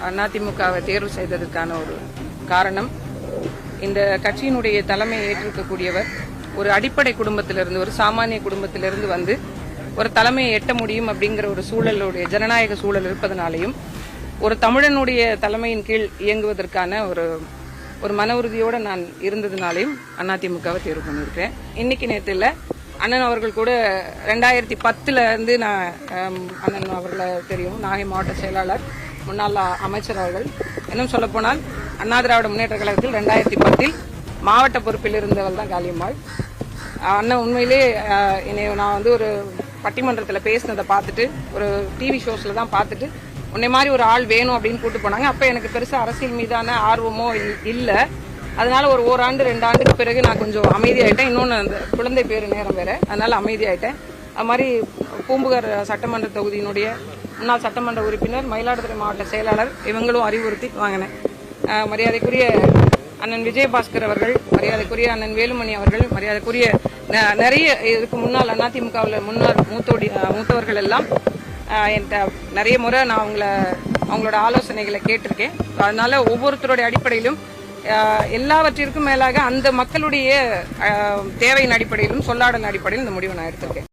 அதிமுகவை தேர்வு செய்ததற்கான ஒரு காரணம், இந்த கட்சியினுடைய தலைமை ஏற்றிருக்கக்கூடியவர் ஒரு அடிப்படை குடும்பத்திலிருந்து, ஒரு சாமானிய குடும்பத்திலிருந்து வந்து ஒரு தலைமையை எட்ட முடியும் அப்படிங்கிற ஒரு சூழலுடைய ஜனநாயக சூழல் இருப்பதனாலையும், ஒரு தமிழனுடைய தலைமையின் கீழ் இயங்குவதற்கான ஒரு மன உறுதியோடு நான் இருந்ததுனாலையும் அதிமுகவை தேர்வு பண்ணியிருக்கேன். இன்னைக்கு நேற்று இல்லை, அண்ணன் அவர்கள் கூட 2010 இருந்து நான் அண்ணன் அவர்களை தெரியும், நாகை மாவட்ட செயலாளர், முன்னாள் அமைச்சர் அவர்கள். இன்னும் சொல்ல போனால் அண்ணா திராவிட முன்னேற்ற கழகத்தில் 2010 மாவட்ட பொறுப்பில் இருந்தவள் தான் காளியம்மாள். அண்ணன் உண்மையிலே நான் வந்து ஒரு பட்டிமன்றத்தில் பேசினதை பார்த்துட்டு, ஒரு டிவி ஷோஸில் தான் பார்த்துட்டு, உன்னை மாதிரி ஒரு ஆள் வேணும் அப்படின்னு கூட்டு போனாங்க. அப்போ எனக்கு பெருசாக அரசியல் மீதான ஆர்வமோ இல்லை. அதனால ஒரு ஓராண்டு 2 ஆண்டுக்கு பிறகு நான் கொஞ்சம் அமைதியாயிட்டேன். இன்னொன்று அந்த குழந்தை பேரு நேரம் வேற, அதனால அமைதியாயிட்டேன். அது மாதிரி பூம்புகார் சட்டமன்ற தொகுதியினுடைய முன்னாள் சட்டமன்ற உறுப்பினர், மயிலாடுதுறை மாவட்ட செயலாளர், இவங்களும் அறிவுறுத்தி வாங்கினேன். மரியாதைக்குரிய அண்ணன் விஜயபாஸ்கர் அவர்கள், மரியாதைக்குரிய அண்ணன் வேலுமணி அவர்கள், மரியாதைக்குரிய நிறைய இதுக்கு முன்னாள் அதிமுகவில் முன்னாள் மூத்தவர்கள் எல்லாம் என்கிட்ட நிறைய முறை நான் அவங்களோட ஆலோசனைகளை கேட்டிருக்கேன். அதனால ஒவ்வொருத்தருடைய அடிப்படையிலும் எல்லாவற்றிற்கும் மேலாக அந்த மக்களுடைய தேவையின் அடிப்படையிலும் சொல்லாடல் அடிப்படையிலும் இந்த முடிவை நான் எடுத்திருக்கேன்.